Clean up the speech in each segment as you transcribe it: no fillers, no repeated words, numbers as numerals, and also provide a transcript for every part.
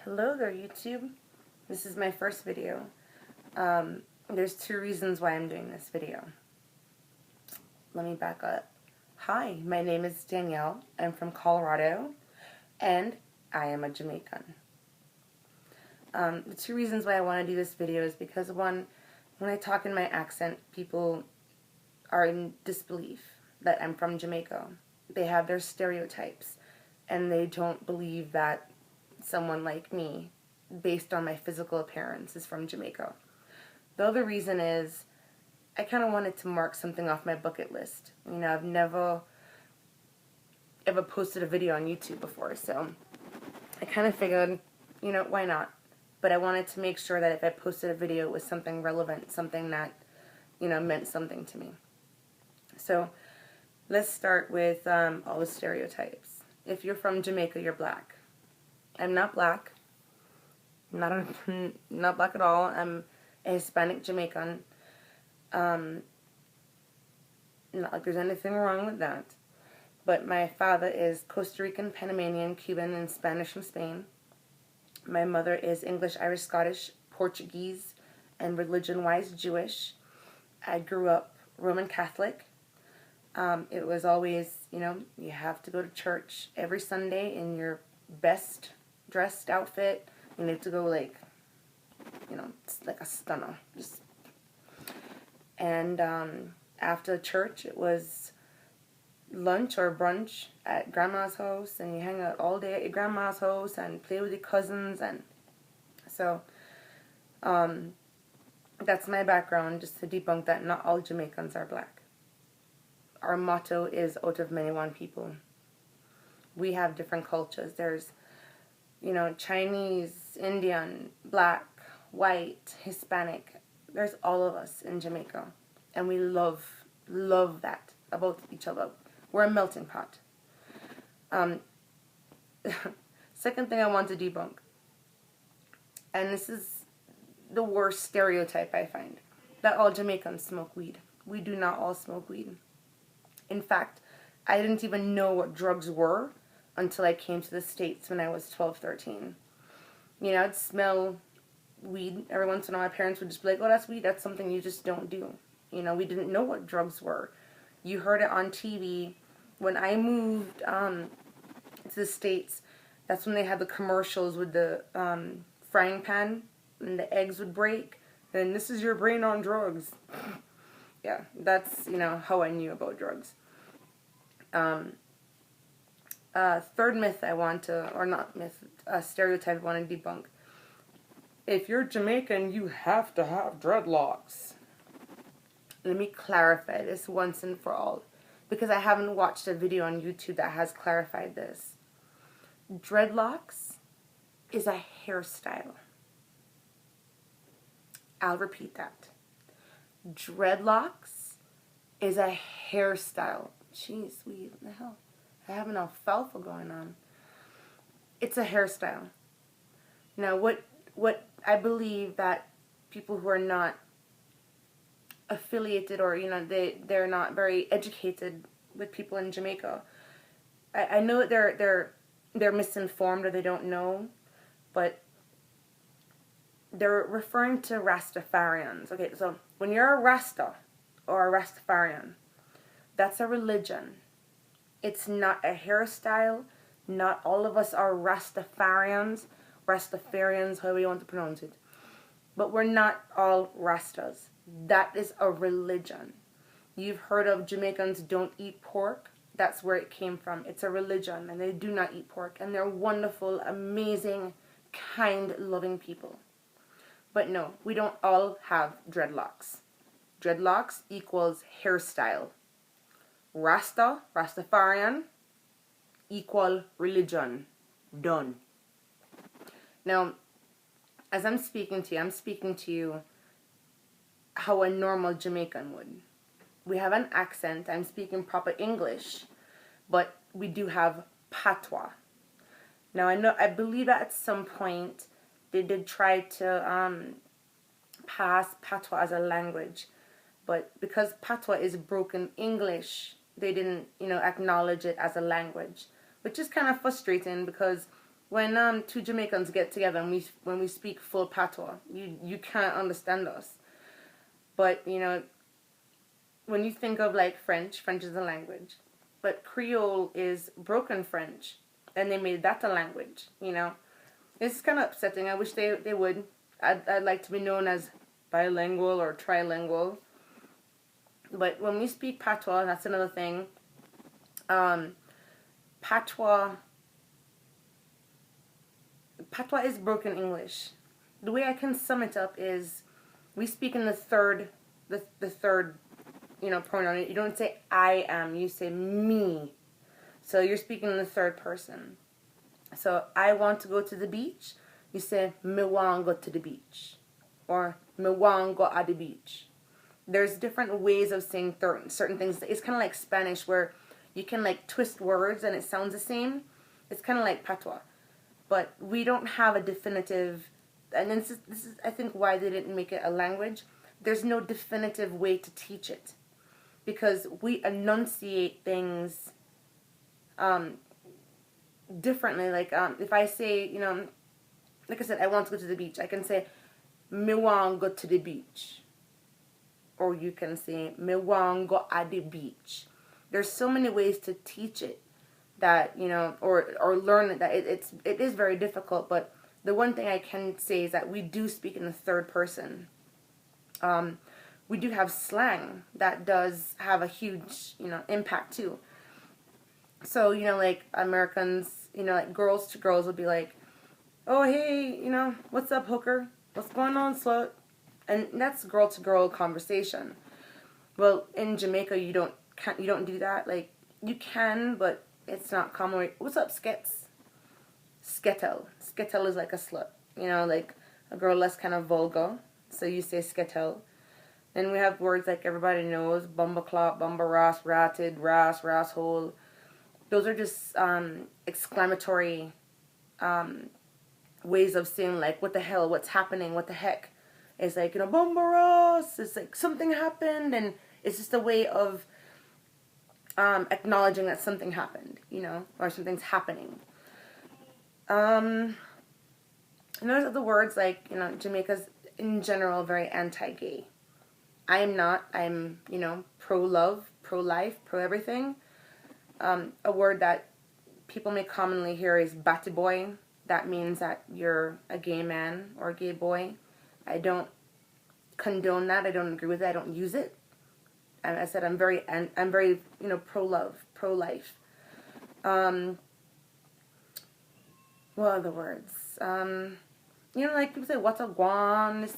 Hello there, YouTube. This is my first video. There's two reasons why I'm doing this video. Let me back up. Hi, my name is Danielle. I'm from Colorado, and I am a Jamaican. The two reasons why I want to do this video is because, one, when I talk in my accent, people are in disbelief that I'm from Jamaica. They have their stereotypes, and they don't believe that someone like me, based on my physical appearance, is from Jamaica. The other reason is I kind of wanted to mark something off my bucket list. You know, I've never ever posted a video on YouTube before, so I kind of figured, you know, why not? But I wanted to make sure that if I posted a video, it was something relevant, something that, you know, meant something to me. So let's start with all the stereotypes. If you're from Jamaica, you're black. I'm not black. Not black at all. I'm a Hispanic Jamaican. Not like there's anything wrong with that. But my father is Costa Rican, Panamanian, Cuban, and Spanish from Spain. My mother is English, Irish, Scottish, Portuguese, and religion-wise Jewish. I grew up Roman Catholic. It was always, you know, you have to go to church every Sunday in your best dressed outfit. You need to go like, you know, it's like a stunner. And after church, it was lunch or brunch at grandma's house, and you hang out all day at your grandma's house and play with your cousins. And so that's my background, just to debunk that not all Jamaicans are black. Our motto is out of many one people. We have different cultures. There's, you know, Chinese, Indian, black, white, Hispanic. There's all of us in Jamaica. And we love that about each other. We're a melting pot. Second thing I want to debunk. And this is the worst stereotype I find. That all Jamaicans smoke weed. We do not all smoke weed. In fact, I didn't even know what drugs were until I came to the States when I was 12, 13. You know, I'd smell weed every once in a while. My parents would just be like, oh, that's weed. That's something you just don't do. You know, we didn't know what drugs were. You heard it on TV. When I moved to the States, that's when they had the commercials with the frying pan and the eggs would break. And this is your brain on drugs. Yeah, that's, you know, how I knew about drugs. Third myth I want to, or not myth, stereotype I want to debunk. If you're Jamaican, you have to have dreadlocks. Let me clarify this once and for all, because I haven't watched a video on YouTube that has clarified this. Dreadlocks is a hairstyle. I'll repeat that. Dreadlocks is a hairstyle. Jeez, what the hell? I have an alfalfa going on. It's a hairstyle. Now, what I believe that people who are not affiliated, or, you know, they're not very educated with people in Jamaica. I know that they're misinformed, or they don't know, but they're referring to Rastafarians. Okay, so when you're a Rasta or a Rastafarian, that's a religion. It's not a hairstyle. Not all of us are Rastafarians, however you want to pronounce it. But we're not all Rastas. That is a religion. You've heard of Jamaicans don't eat pork. That's where it came from. It's a religion, and they do not eat pork. And they're wonderful, amazing, kind, loving people. But no, we don't all have dreadlocks. Dreadlocks equals hairstyle. Rastafarian, equal religion. Done. Now, as I'm speaking to you how a normal Jamaican would. We have an accent. I'm speaking proper English, but we do have patois. Now, I believe that at some point they did try to pass patois as a language, but because patois is broken English, they didn't, you know, acknowledge it as a language, which is kind of frustrating, because When two Jamaicans get together and when we speak full patois, you can't understand us. But when you think of like French is a language, but Creole is broken French, and they made that a language. It's kind of upsetting. I wish they would. I'd like to be known as bilingual or trilingual. But when we speak patois, that's another thing. Patois is broken English. The way I can sum it up is, we speak in the third pronoun. You don't say I am, you say me. So you're speaking in the third person. So I want to go to the beach, you say me want go to the beach, or me want go at the beach. There's different ways of saying certain things. It's kind of like Spanish, where you can like twist words and it sounds the same. It's kind of like patois. But we don't have a definitive, and this is I think why they didn't make it a language. There's no definitive way to teach it, because we enunciate things differently. Like if I say, like I said, I want to go to the beach, I can say me want go to the beach, or you can say me want go at the beach. There's so many ways to teach it that or learn it, that it is very difficult. But the one thing I can say is that we do speak in the third person. We do have slang that does have a huge impact too. So like Americans, like girls to girls will be like, oh hey, what's up hooker, what's going on slut, and that's girl to girl conversation. Well, in Jamaica you don't do that. Like, you can, but it's not common. What's up, skets? Sketel. Sketel is like a slut. Like a girl less kind of vulgar. So you say sketel. Then we have words like everybody knows. Bumba clot, bumba ras, ratted, ras, rasshole. Those are just exclamatory ways of saying like, what the hell, what's happening, what the heck. It's like, bumba ras. It's like something happened, and it's just a way of acknowledging that something happened, or something's happening. There's other words like, Jamaica's in general very anti-gay. I am not. I'm, pro-love, pro-life, pro-everything. A word that people may commonly hear is batty boy. That means that you're a gay man or a gay boy. I don't condone that. I don't agree with it. I don't use it. And I said I'm very pro-love, pro-life. What other words? Like people say, what's a guan?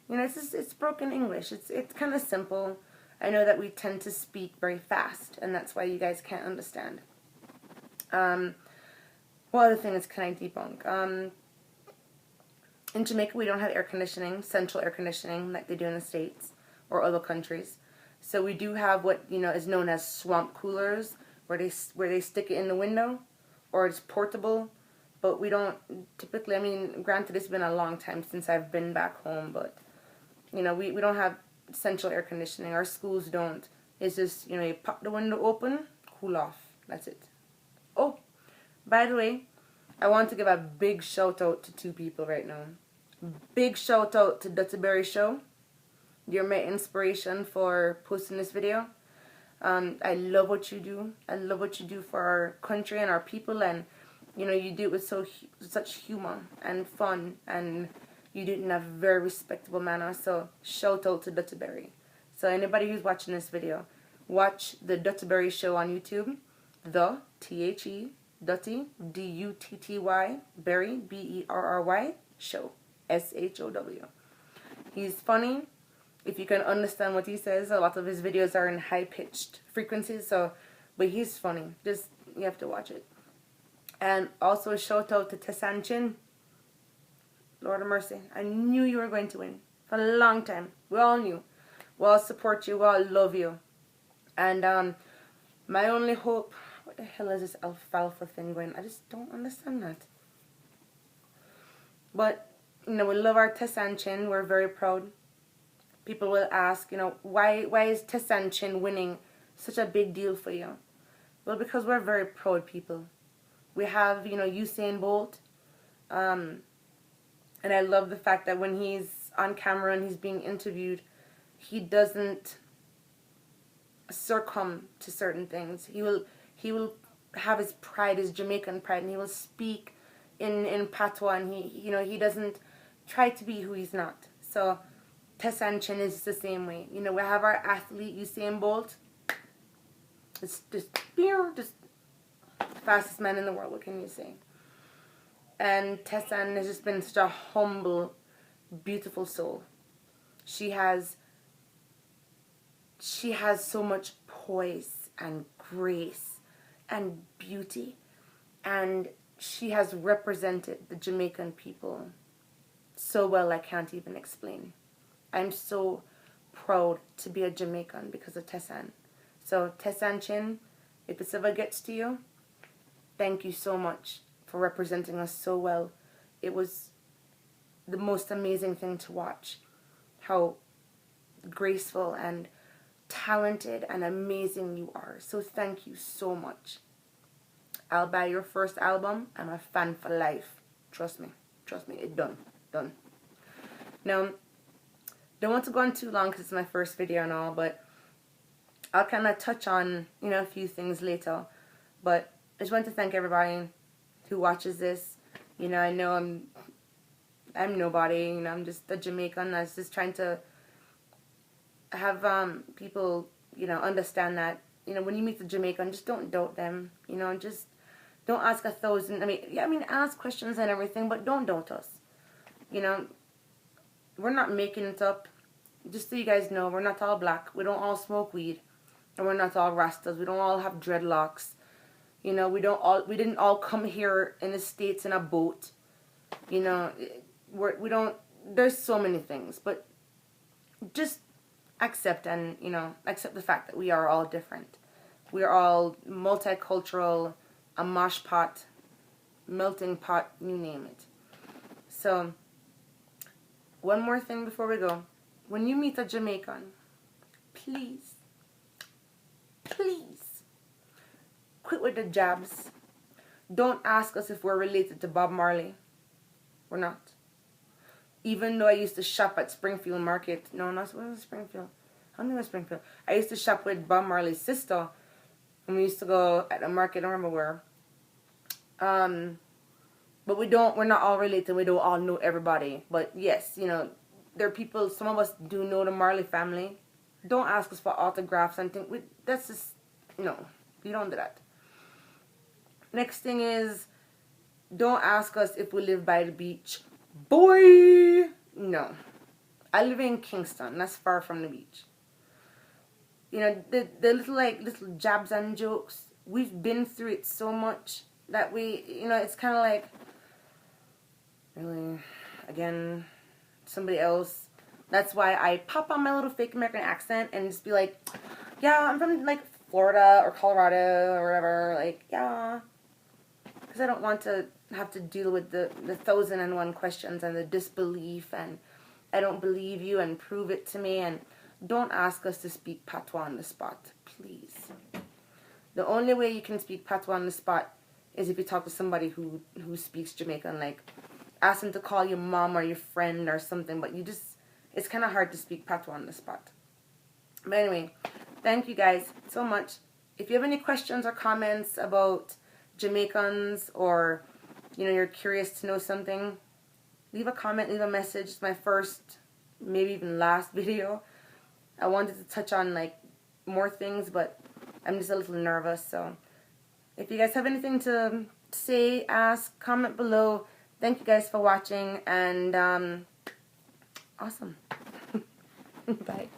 It's broken English. It's kind of simple. I know that we tend to speak very fast, and that's why you guys can't understand. What other things can I debunk? In Jamaica, we don't have air conditioning, central air conditioning, like they do in the States or other countries. So we do have what is known as swamp coolers, where they stick it in the window, or it's portable. But we don't typically. I mean, granted, it's been a long time since I've been back home, but we don't have central air conditioning. Our schools don't. It's just you pop the window open, cool off. That's it. Oh, by the way, I want to give a big shout out to two people right now. Big shout out to Dutterberry Show. You're my inspiration for posting this video. I love what you do. I love what you do for our country and our people, and you do it with such humor and fun, and you do it in a very respectable manner. So shout out to Dutterberry. So anybody who's watching this video, watch the Dutterberry Show on YouTube. The THE Dutty DUTTY Berry BERRY Show SHOW. He's funny. If you can understand what he says, a lot of his videos are in high-pitched frequencies, but he's funny. Just, you have to watch it. And also a shout out to Tessan Chin. Lord of mercy. I knew you were going to win. For a long time. We all knew. We all support you. We all love you. And my only hope... What the hell is this alfalfa thing going? I just don't understand that. But, we love our Tessan Chin. We're very proud. People will ask, why is Tessan Chin winning such a big deal for you? Well, because we're very proud people. We have, Usain Bolt. And I love the fact that when he's on camera and he's being interviewed, he doesn't succumb to certain things. He will have his pride, his Jamaican pride, and he will speak in patois, and he doesn't try to be who he's not. So Tessan Chin is the same way. We have our athlete Usain Bolt. It's just fastest man in the world. What can you say? And Tessan has just been such a humble, beautiful soul. She has so much poise and grace and beauty, and she has represented the Jamaican people so well I can't even explain. I'm so proud to be a Jamaican because of Tessan. So Tessan Chin, if this ever gets to you, thank you so much for representing us so well. It was the most amazing thing to watch. How graceful and talented and amazing you are. So thank you so much. I'll buy your first album. I'm a fan for life. Trust me. It's done. Now, don't want to go on too long because it's my first video and all, but I'll kind of touch on, a few things later. But I just want to thank everybody who watches this. I know I'm nobody. I'm just a Jamaican that's just trying to have people, understand that, when you meet the Jamaican, just don't doubt them. Just don't ask 1,000. Ask questions and everything, but don't doubt us. We're not making it up. Just so you guys know, we're not all black. We don't all smoke weed. And we're not all rastas. We don't all have dreadlocks. We didn't all come here in the States in a boat. We don't, there's so many things. But just accept accept the fact that we are all different. We are all multicultural, a mosh pot, melting pot, you name it. So, one more thing before we go. When you meet a Jamaican, please, quit with the jabs. Don't ask us if we're related to Bob Marley. We're not. Even though I used to shop at Springfield Market. No, not Springfield. I don't think it was Springfield. I used to shop with Bob Marley's sister. And we used to go at the market, I don't remember where. But we're not all related. We don't all know everybody. But yes, there are people, some of us do know the Marley family. Don't ask us for autographs and things. That's just, no, we don't do that. Next thing is, don't ask us if we live by the beach. Boy! No. I live in Kingston. That's far from the beach. The little jabs and jokes, we've been through it so much that it's kind of like, really, again, somebody else. That's why I pop on my little fake American accent and just be like, yeah, I'm from Florida or Colorado or whatever, yeah. Because I don't want to have to deal with the 1,001 questions and the disbelief and I don't believe you and prove it to me, and don't ask us to speak patois on the spot, please. The only way you can speak patois on the spot is if you talk to somebody who speaks Jamaican, ask them to call your mom or your friend or something, but it's kind of hard to speak patois on the spot. But anyway, thank you guys so much. If you have any questions or comments about Jamaicans, or you're curious to know something, leave a comment, leave a message. It's my first, maybe even last video. I wanted to touch on more things, but I'm just a little nervous. So if you guys have anything to say, ask, comment below. Thank you guys for watching, and awesome. Bye.